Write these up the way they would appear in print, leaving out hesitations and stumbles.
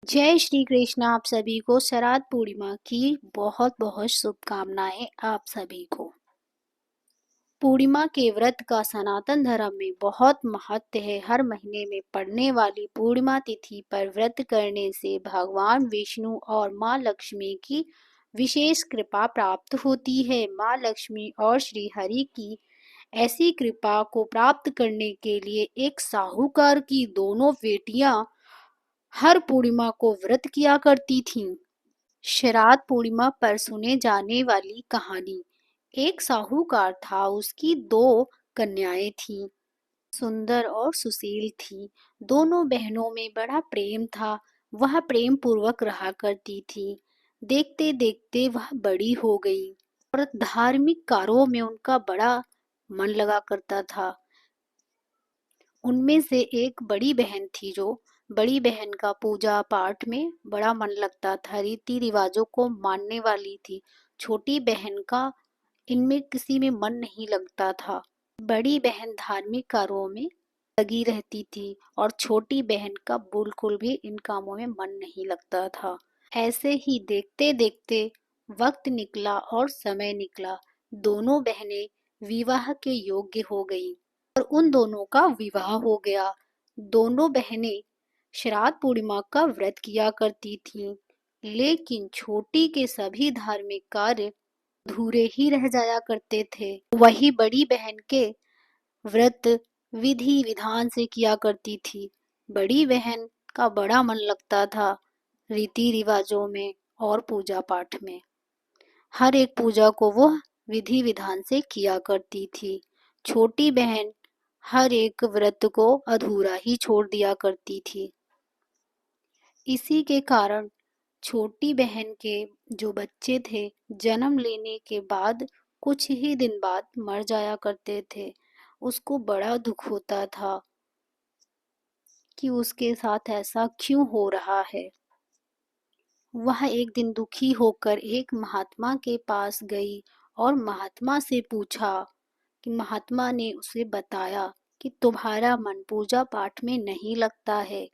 जय श्री कृष्ण। आप सभी को शरद पूर्णिमा की बहुत बहुत शुभकामनाएं। आप सभी को पूर्णिमा के व्रत का सनातन धर्म में बहुत महत्व है। हर महीने में पड़ने वाली पूर्णिमा तिथि पर व्रत करने से भगवान विष्णु और माँ लक्ष्मी की विशेष कृपा प्राप्त होती है। माँ लक्ष्मी और श्री हरि की ऐसी कृपा को प्राप्त करने के लिए एक साहूकार की दोनों बेटियां हर पूर्णिमा को व्रत किया करती थीं। श्राद्ध पूर्णिमा पर सुने जाने वाली कहानी। एक साहूकार था, उसकी दो कन्याएं थीं। सुंदर और सुशील थी। दोनों बहनों में बड़ा प्रेम था। वह प्रेम पूर्वक रहा करती थी। देखते देखते वह बड़ी हो गई और धार्मिक कार्यों में उनका बड़ा मन लगा करता था। उनमें से एक बड़ी बहन थी, जो बड़ी बहन का पूजा पाठ में बड़ा मन लगता था, रीति रिवाजों को मानने वाली थी। छोटी बहन का इनमें किसी में मन नहीं लगता था। बड़ी बहन धार्मिक कार्यों में लगी रहती थी और छोटी बहन का बिल्कुल भी इन कामों में मन नहीं लगता था। ऐसे ही देखते देखते वक्त निकला और समय निकला। दोनों बहनें विवाह के योग्य हो गईं और उन दोनों का विवाह हो गया। दोनों बहनें श्राद्ध पूर्णिमा का व्रत किया करती थीं, लेकिन छोटी के सभी धार्मिक कार्य अधूरे ही रह जाया करते थे। वही बड़ी बहन के व्रत विधि विधान से किया करती थी। बड़ी बहन का बड़ा मन लगता था रीति रिवाजों में और पूजा पाठ में। हर एक पूजा को वो विधि विधान से किया करती थी। छोटी बहन हर एक व्रत को अधूरा ही छोड़ दिया करती थी। इसी के कारण छोटी बहन के जो बच्चे थे, जन्म लेने के बाद कुछ ही दिन बाद मर जाया करते थे। उसको बड़ा दुख होता था कि उसके साथ ऐसा क्यों हो रहा है। वह एक दिन दुखी होकर एक महात्मा के पास गई और महात्मा से पूछा कि महात्मा ने उसे बताया कि तुम्हारा मन पूजा पाठ में नहीं लगता है,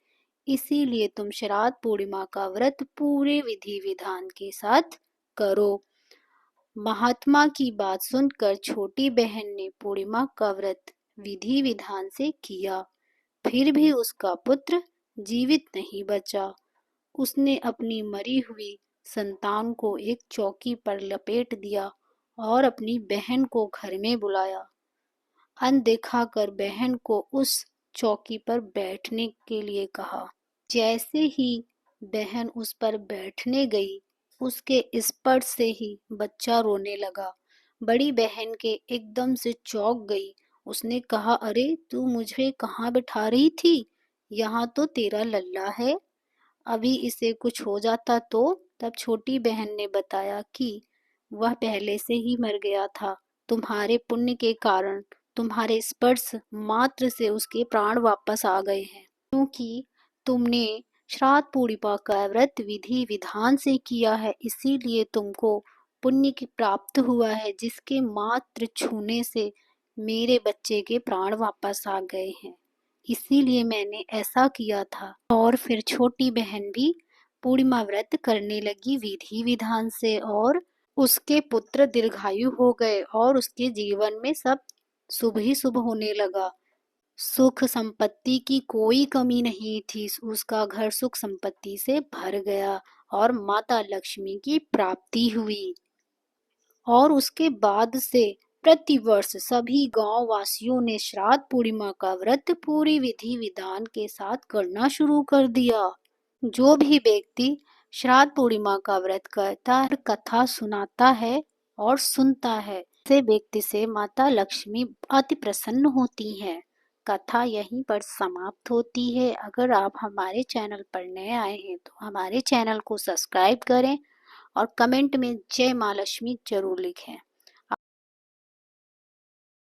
इसीलिए तुम श्राद्ध पूर्णिमा का व्रत पूरे विधि विधान के साथ करो। महात्मा की बात सुनकर छोटी बहन ने पूर्णिमा का व्रत विधि विधान से किया। फिर भी उसका पुत्र जीवित नहीं बचा। उसने अपनी मरी हुई संतान को एक चौकी पर लपेट दिया और अपनी बहन को घर में बुलाया। अनदेखा कर बहन को उस चौकी पर बैठने के लिए कहा। जैसे ही बहन उस पर बैठने गई, उसके स्पर्श से ही बच्चा रोने लगा। बड़ी बहन के एकदम से चौंक गई। उसने कहा, अरे तू मुझे कहाँ बिठा रही थी? यहाँ तो तेरा लल्ला है। अभी इसे कुछ हो जाता तो? तब छोटी बहन ने बताया कि वह पहले से ही मर गया था। तुम्हारे पुण्य के कारण, तुम्हारे स्पर्श मात्र से उसके प्राण वापस आ गए हैं, क्योंकि तुमने श्राद्ध पूर्णिमा का व्रत विधि विधान से किया है, इसीलिए तुमको पुण्य की प्राप्त हुआ है, जिसके मात्र छूने से मेरे बच्चे के प्राण वापस आ गए हैं। इसीलिए मैंने ऐसा किया था। और फिर छोटी बहन भी पूर्णिमा व्रत करने लगी विधि विधान से, और उसके पुत्र दीर्घायु हो गए और उसके जीवन में सब शुभ ही शुभ होने लगा। सुख संपत्ति की कोई कमी नहीं थी। उसका घर सुख संपत्ति से भर गया और माता लक्ष्मी की प्राप्ति हुई। और उसके बाद से प्रतिवर्ष सभी गांव वासियों ने श्राद्ध पूर्णिमा का व्रत पूरी विधि विधान के साथ करना शुरू कर दिया। जो भी व्यक्ति श्राद्ध पूर्णिमा का व्रत करता है, कथा सुनाता है और सुनता है, ऐसे व्यक्ति से माता लक्ष्मी अति प्रसन्न होती हैं। कथा यहीं पर समाप्त होती है। अगर आप हमारे चैनल पर नए आए हैं तो हमारे चैनल को सब्सक्राइब करें और कमेंट में जय माँ लक्ष्मी जरूर लिखें।